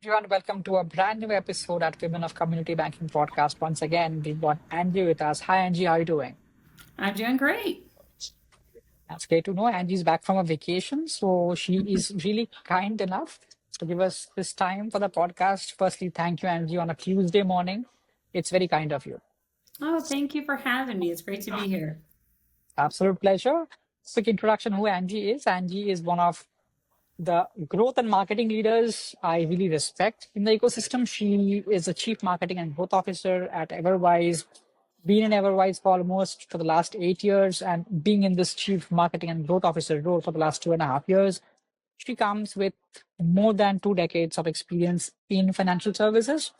Everyone, welcome to a brand new episode at Women of Community Banking podcast. Once again, we've got Angie with us. Hi, Angie, how are you doing? I'm doing great. That's great to know. Angie's back from a vacation, so she is really kind enough to give us this time for the podcast. Firstly, thank you, Angie, on a Tuesday morning. It's very kind of you. Oh, thank you for having me. It's great to be here. Absolute pleasure. Quick introduction who Angie is. Angie is one of the growth and marketing leaders I really respect in the ecosystem. She is a chief marketing and growth officer at Everwise, been in Everwise for almost for the last 8 years, and being in this chief marketing and growth officer role for the last 2.5 years. She comes with more than 2 decades of experience in financial services.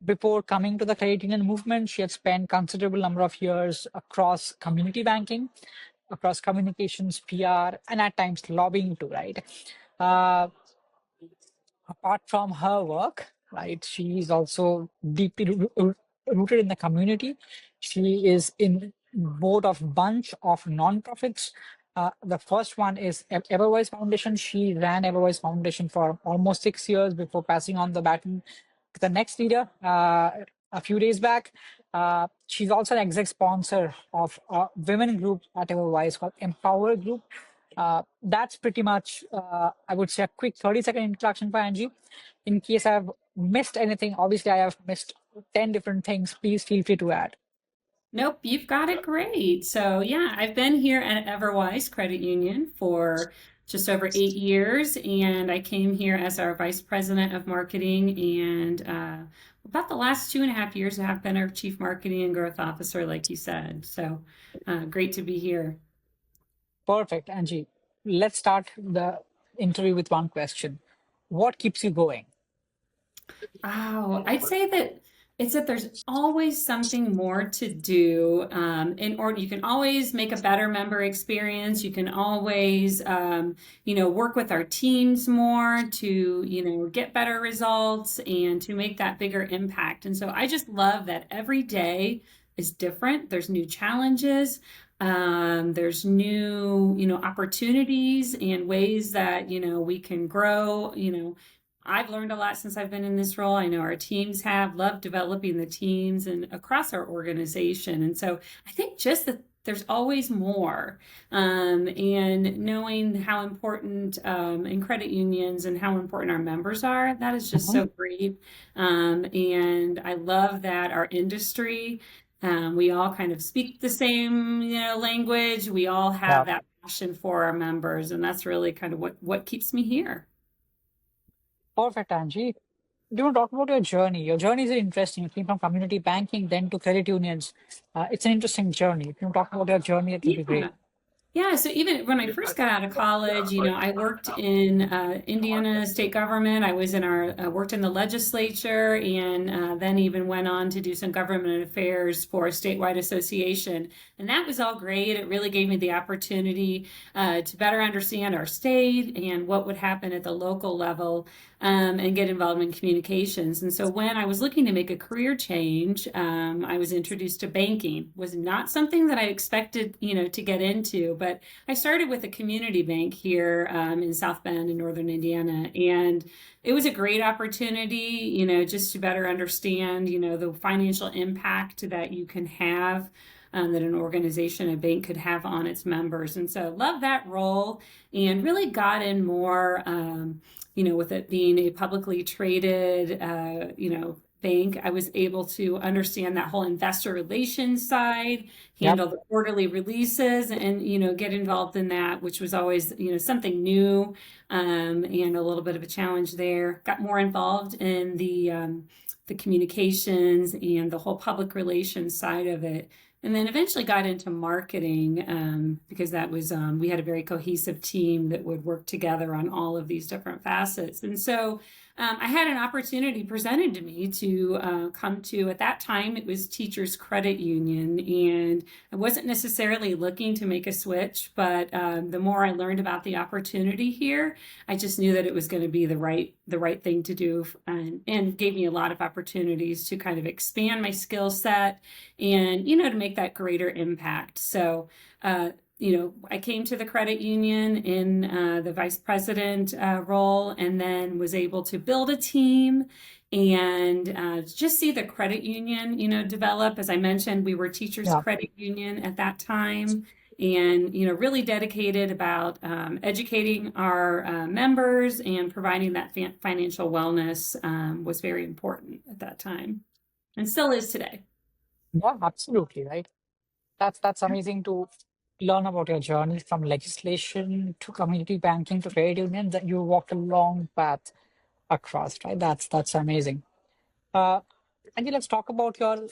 Before coming to the credit union movement, she had spent considerable number of years across community banking, across communications, PR, and at times lobbying too, right? Uh, Apart from her work, right, she is also deeply rooted in the community. She is in board of bunch of nonprofits. The first one is Everwise Foundation. She ran Everwise Foundation for almost 6 years before passing on the baton to the next leader a few days back. She's also an exec sponsor of a women group at Everwise called Empower Group. That's pretty much, I would say, a quick 30-second introduction for Angie. In case I've missed anything, obviously I have missed 10 different things. Please feel free to add. Nope, you've got it great. So, yeah, I've been here at Everwise Credit Union for just over 8 years, and I came here as our vice president of marketing. And about the last 2.5 years, I have been our chief marketing and growth officer, like you said. So, great to be here. Perfect, Angie. Let's start the interview with one question. What keeps you going? Oh, I'd say that it's that there's always something more to do. In order, you can always make a better member experience. You can always, work with our teams more to, get better results and to make that bigger impact. And so I just love that every day is different. There's new challenges. There's new, opportunities and ways that, we can grow. I've learned a lot since I've been in this role. I know our teams have loved developing the teams and across our organization. And so I think just that there's always more. And knowing how important in credit unions and how important our members are, that is just Mhm. so great. And I love that our industry, we all kind of speak the same, language. We all Yeah. have that passion for our members, and that's really kind of what keeps me here. Perfect, Angie. Do you want to talk about your journey? Your journey is interesting. You came from community banking, then to credit unions. It's an interesting journey. If you want to talk about your journey, it will be great. Yeah. Yeah, so even when I first got out of college, I worked in Indiana state government. I was in our worked in the legislature, and then even went on to do some government affairs for a statewide association, and that was all great. It really gave me the opportunity to better understand our state and what would happen at the local level, and get involved in communications. And so when I was looking to make a career change, I was introduced to banking. Was not something that I expected, to get into, but I started with a community bank here in South Bend in northern Indiana, and it was a great opportunity, just to better understand, the financial impact that you can have. That an organization, a bank could have on its members. And so love that role and really got in more, with it being a publicly traded, bank, I was able to understand that whole investor relations side, Yep. handle the quarterly releases, and get involved in that, which was always something new, and a little bit of a challenge there. Got more involved in the communications and the whole public relations side of it. And then eventually got into marketing, because that was, we had a very cohesive team that would work together on all of these different facets. And so I had an opportunity presented to me to come to, at that time, it was Teachers Credit Union. And I wasn't necessarily looking to make a switch, but the more I learned about the opportunity here, I just knew that it was going to be the right thing to do, and gave me a lot of opportunities to kind of expand my skill set and, to make that greater impact. So, I came to the credit union in the vice president role, and then was able to build a team and just see the credit union, develop. As I mentioned, we were Teachers Yeah. Credit Union at that time, and really dedicated about educating our members and providing that financial wellness was very important at that time, and still is today. Yeah, absolutely, right. That's amazing to learn about your journey from legislation to community banking to credit union, that you walked a long path across, right? That's amazing. Uh, Angie, let's talk about your.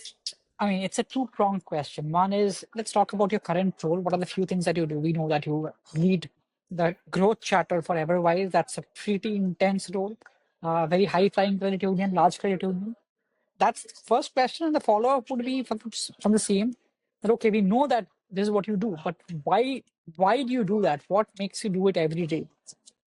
I mean, it's a two-pronged question. One is, let's talk about your current role. What are the few things that you do? We know that you lead the growth charter for Everwise. That's a pretty intense role. Very high-flying credit union, large credit union. That's the first question, and the follow-up would be from the same. That okay, we know that this is what you do, but why do you do that? What makes you do it every day?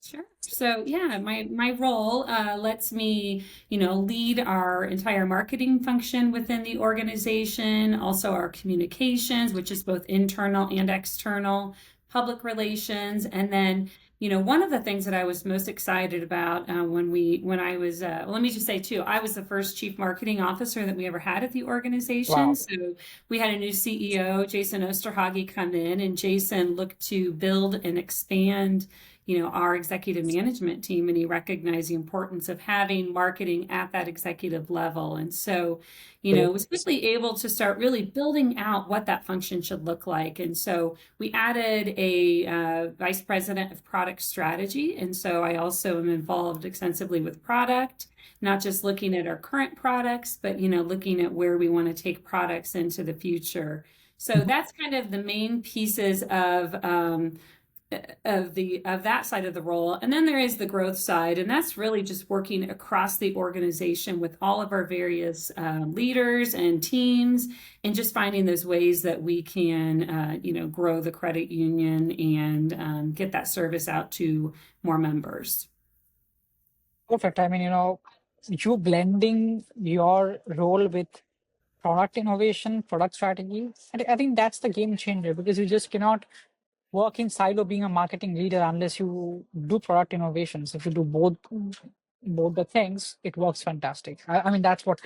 Sure. So yeah, my role lets me, lead our entire marketing function within the organization, also our communications, which is both internal and external, public relations, and then, one of the things that I was most excited about when I was, well, let me just say too, I was the first chief marketing officer that we ever had at the organization. Wow. So we had a new CEO, Jason Osterhage, come in, and Jason looked to build and expand our executive management team, and he recognized the importance of having marketing at that executive level. And so, was quickly able to start really building out what that function should look like. And so we added a vice president of product strategy. And so I also am involved extensively with product, not just looking at our current products, but, looking at where we want to take products into the future. So that's kind of the main pieces of that side of the role. And then there is the growth side, and that's really just working across the organization with all of our various leaders and teams, and just finding those ways that we can grow the credit union and get that service out to more members. Perfect. I mean, you blending your role with product innovation, product strategy, and I think that's the game changer, because you just cannot work in silo being a marketing leader unless you do product innovations. If you do both the things, it works fantastic. I mean, that's what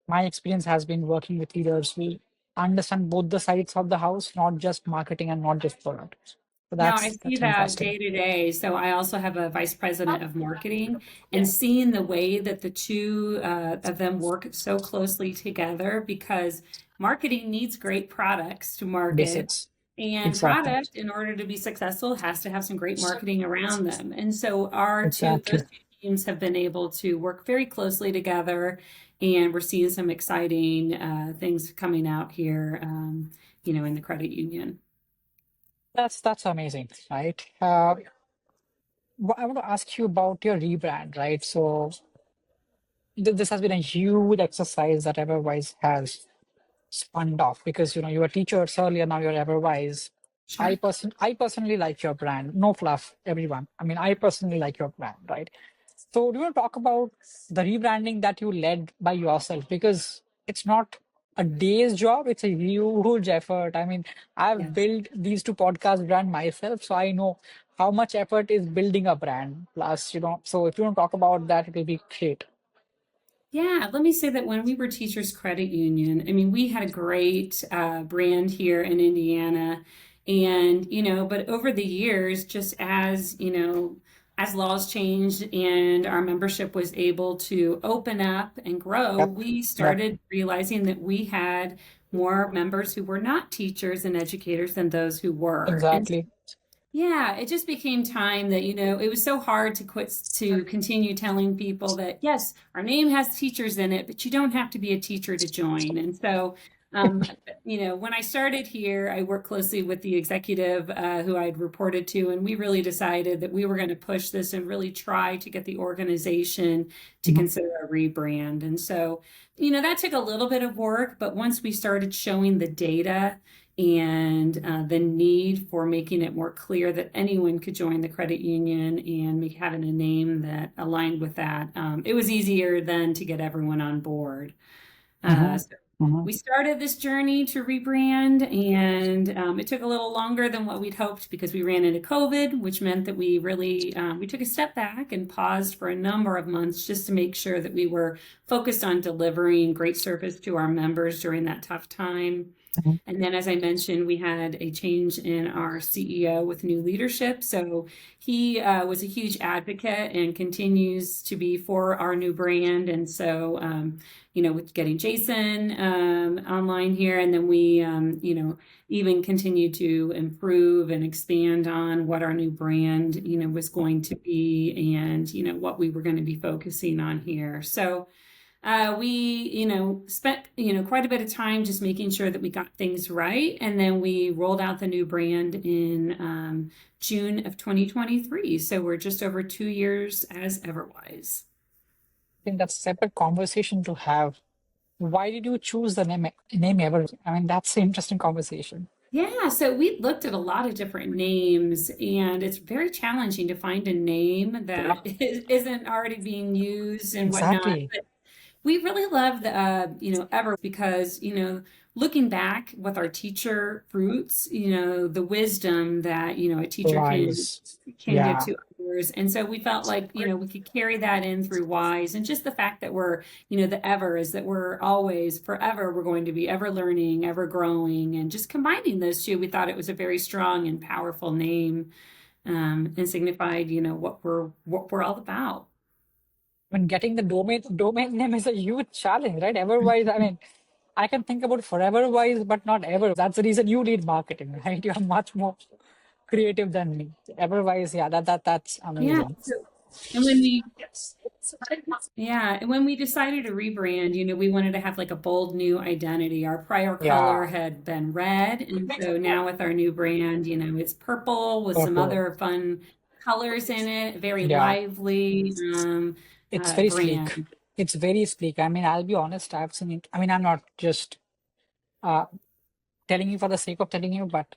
my experience has been working with leaders. We understand both the sides of the house, not just marketing and not just product. So Now I that's see that fantastic. day to day. So I also have a vice president of marketing, and seeing the way that the two of them work so closely together, because marketing needs great products to market, Basics. and Exactly. product, in order to be successful, has to have some great marketing around them. And so those Exactly. two teams have been able to work very closely together, and we're seeing some exciting things coming out here, in the credit union. That's amazing, right? I want to ask you about your rebrand, right? So this has been a huge exercise that Everwise has spun off, because you were teachers earlier, now you're Everwise. Sure. I personally like your brand. No fluff, everyone. I mean, I personally like your brand, right? So do you want to talk about the rebranding that you led by yourself? Because it's not a day's job, it's a huge effort. I mean, I've Yes. built these two podcast brand myself, so I know how much effort is building a brand. Plus, so if you want to talk about that, it will be great. Yeah, let me say that when we were Teachers Credit Union, I mean, we had a great brand here in Indiana. And, but over the years, just as laws changed and our membership was able to open up and grow, Yep. we Yep. started realizing that we had more members who were not teachers and educators than those who were. And Exactly. yeah, it just became time that, it was so hard to continue telling people that, yes, our name has teachers in it, but you don't have to be a teacher to join. And so, um, when I started here, I worked closely with the executive who I'd reported to, and we really decided that we were going to push this and really try to get the organization to Mhm. consider a rebrand. And so, that took a little bit of work, but once we started showing the data and the need for making it more clear that anyone could join the credit union and having a name that aligned with that, it was easier then to get everyone on board. Mhm. So We started this journey to rebrand, and it took a little longer than what we'd hoped because we ran into COVID, which meant that we really we took a step back and paused for a number of months just to make sure that we were focused on delivering great service to our members during that tough time. Mhm. And then, as I mentioned, we had a change in our CEO with new leadership. So he was a huge advocate and continues to be for our new brand. And so, with getting Jason online here, and then we, even continue to improve and expand on what our new brand, was going to be, and what we were going to be focusing on here. So we, spent, quite a bit of time just making sure that we got things right. And then we rolled out the new brand in June of 2023. So we're just over 2 years as Everwise. I think that's a separate conversation to have. Why did you choose the name ever? I mean, that's an interesting conversation. Yeah, so we looked at a lot of different names, and it's very challenging to find a name Yeah, that isn't already being used and whatnot. exactly. We really love the, Ever because, looking back with our teacher roots, the wisdom that, a teacher Wise. can give Yeah. to others. And so we felt like, we could carry that in through Wise. And just the fact that we're, the ever is that we're always, forever, we're going to be ever learning, ever growing. And just combining those two, we thought it was a very strong and powerful name, and signified, what we're all about. When getting the domain name is a huge challenge, right? Everwise, I mean, I can think about foreverwise, but not ever. That's the reason you need marketing, right? You're much more creative than me. Everwise, yeah, that's Yeah. amazing. And when we Yeah, and when we decided to rebrand, we wanted to have like a bold new identity. Our prior color Yeah, had been red, and so now with our new brand, it's purple with some purple. other fun colors in it. Very Yeah, lively it's very sleek. brand. It's very sleek. I mean, I'll be honest, I've seen it. I mean, I'm not just uh, telling you for the sake of telling you, but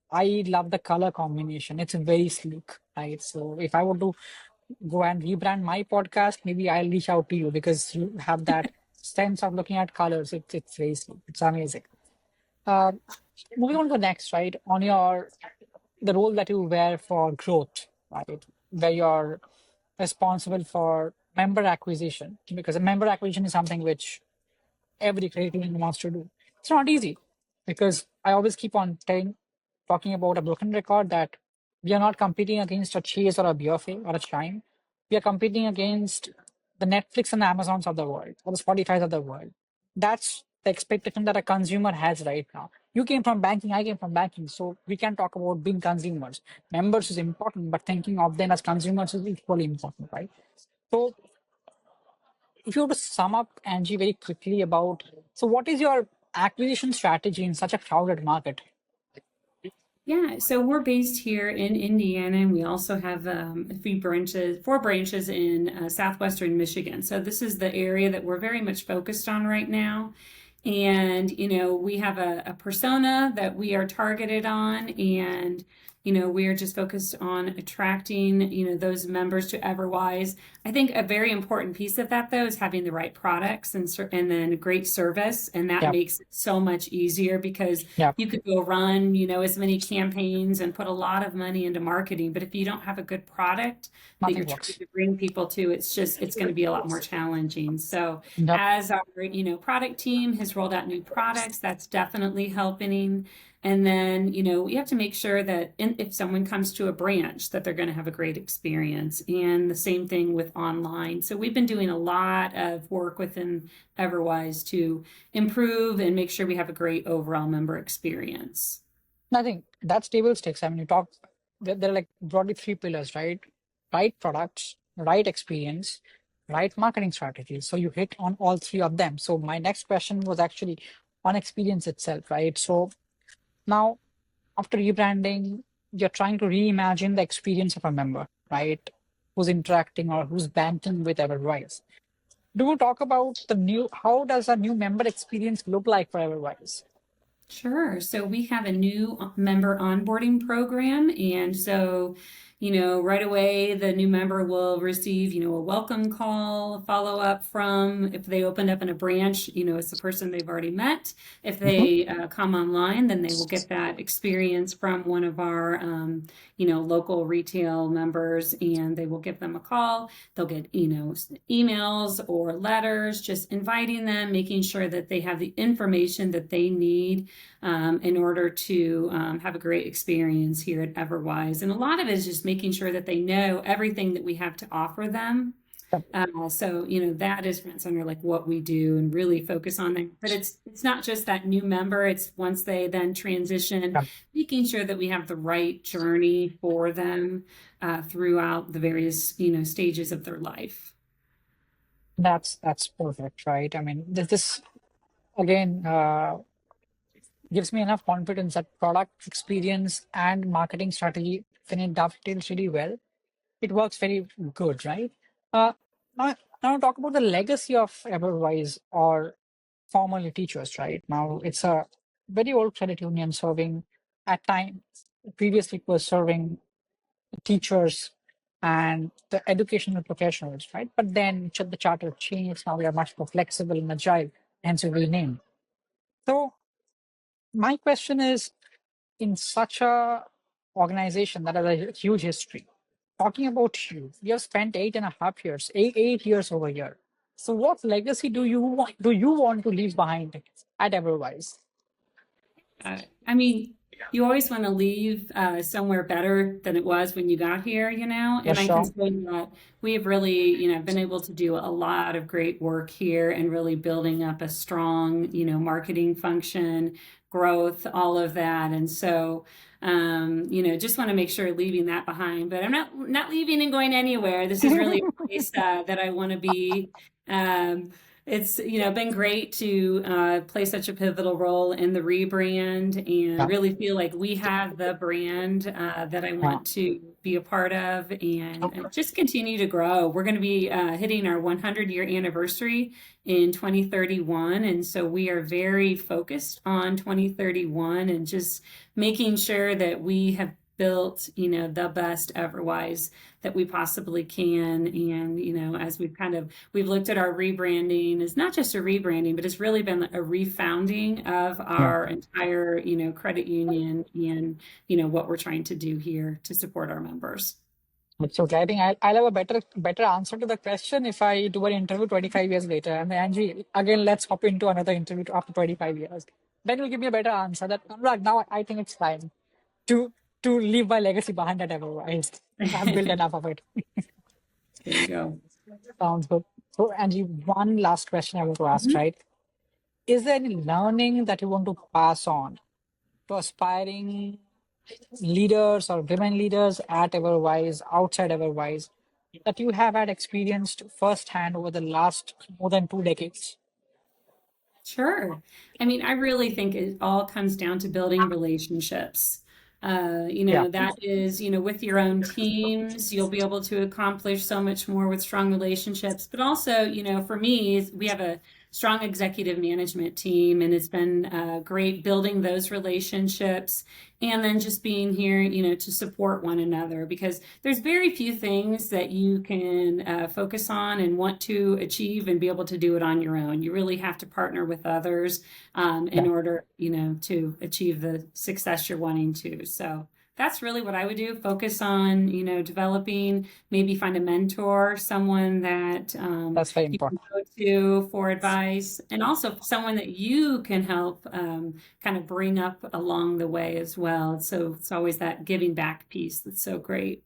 I love the color combination. It's very sleek, right? So if I were to go and rebrand my podcast, maybe I'll reach out to you because you have that sense of looking at colors. It's very sleek. It's amazing. Uh, Moving on to the next, right? On your the role that you wear for growth, right? Where you're responsible for member acquisition, because a member acquisition is something which every credit union wants to do. It's not easy because I always keep on talking about a broken record that we are not competing against a Chase or a BFA or a Chime. We are competing against the Netflix and the Amazons of the world or the Spotify's of the world. That's the expectation that a consumer has right now. You came from banking, I came from banking. So we can talk about being consumers. Members is important, but thinking of them as consumers is equally important, right? So if you were to sum up, Angie, very quickly about, so what is your acquisition strategy in such a crowded market? Yeah, so we're based here in Indiana, and we also have four branches in southwestern Michigan. So this is the area that we're very much focused on right now. And, we have a persona that we are targeted on, and, we are just focused on attracting, those members to Everwise. I think a very important piece of that, though, is having the right products and then great service. And that Yeah, makes it so much easier because yeah, you could go run, as many campaigns and put a lot of money into marketing. But if you don't have a good product that you're nothing trying works. to bring people to, it's going to be a lot more challenging. So Yep. as our, product team has rolled out new products, that's definitely helping. And then, you have to make sure that if someone comes to a branch, that they're going to have a great experience. And the same thing with online. So we've been doing a lot of work within Everwise to improve and make sure we have a great overall member experience. I think that's table stakes. I mean, you talk, there are like broadly three pillars, right? Right products, right experience, right marketing strategies. So you hit on all three of them. So my next question was actually on experience itself, right? So now, after rebranding, you're trying to reimagine the experience of a member, right? Who's interacting or who's banking with Everwise. Do you talk about how does a new member experience look like for Everwise? Sure. So we have a new member onboarding program. And so, right away the new member will receive, a welcome call, follow up from, if they opened up in a branch, it's the person they've already met. If Mhm. they come online, then they will get that experience from one of our, local retail members, and they will give them a call. They'll get, emails or letters, just inviting them, making sure that they have the information that they need in order to have a great experience here at Everwise. And a lot of it is just making sure that they know everything that we have to offer them. So that is front center, like what we do, and really focus on that. But it's not just that new member. It's once they then transition, Yeah, making sure that we have the right journey for them throughout the various stages of their life. that's perfect, right? I mean, this again gives me enough confidence that product experience and marketing strategy, when it dovetails really well, it works very good, right? Uh, now, now talk about the legacy of Everwise or formerly teachers, right? Now it's a very old credit union serving at time. Previously, it was serving teachers and the educational professionals, right? But then the charter changed. Now we are much more flexible and agile, hence we renamed. So my question is, in such a organization that has a huge history, talking about you, you have spent 8.5 years, 8 years over here. So what legacy do you want to leave behind at Everwise? I mean, you always want to leave somewhere better than it was when you got here, Yeah, and I can sure. say that we have really, been able to do a lot of great work here and really building up a strong, marketing function, growth, all of that. And so, just want to make sure leaving that behind, but I'm not leaving and going anywhere. This is really a place that I want to be. Um, it's been great to play such a pivotal role in the rebrand and Yeah, really feel like we have the brand that I yeah. want to be a part of and just continue to grow. We're going to be hitting our 100-year anniversary in 2031, and so we are very focused on 2031 and just making sure that we have built the best Everwise that we possibly can. And as we've looked at our rebranding, it's not just a rebranding, but it's really been a refounding of Yeah. our entire credit union and what we're trying to do here to support our members. Absolutely. I think I'll have a better answer to the question if I do an interview 25 years later. And Angie, again, let's hop into another interview after 25 years. Then you'll give me a better answer. That Anurag, now I think it's time to leave my legacy behind at Everwise. I've built There enough of it. you go. Sounds good. So, Angie, one last question I want to ask, Mhm. right? Is there any learning that you want to pass on to aspiring leaders or women leaders at Everwise, outside Everwise, that you have had experienced firsthand over the last more than 2 decades? Sure. I mean, I really think it all comes down to building relationships. Yeah, That is, with your own teams, you'll be able to accomplish so much more with strong relationships. But also, for me, we have a strong executive management team, and it's been great building those relationships and then just being here, to support one another because there's very few things that you can focus on and want to achieve and be able to do it on your own. You really have to partner with others yeah. in order, to achieve the success you're wanting to. So that's really what I would do. Focus on, developing, maybe find a mentor, someone that That's very you can important. go to for advice, and also someone that you can help kind of bring up along the way as well. So it's always that giving back piece that's so great.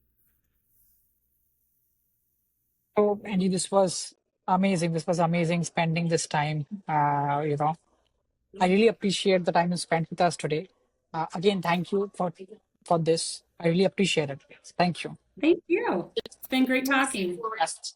So, Angie, this was amazing. This was amazing spending this time. I really appreciate the time you spent with us today. Again, thank you for this. I really appreciate it. Thank you. Thank you. It's been great talking. Yes.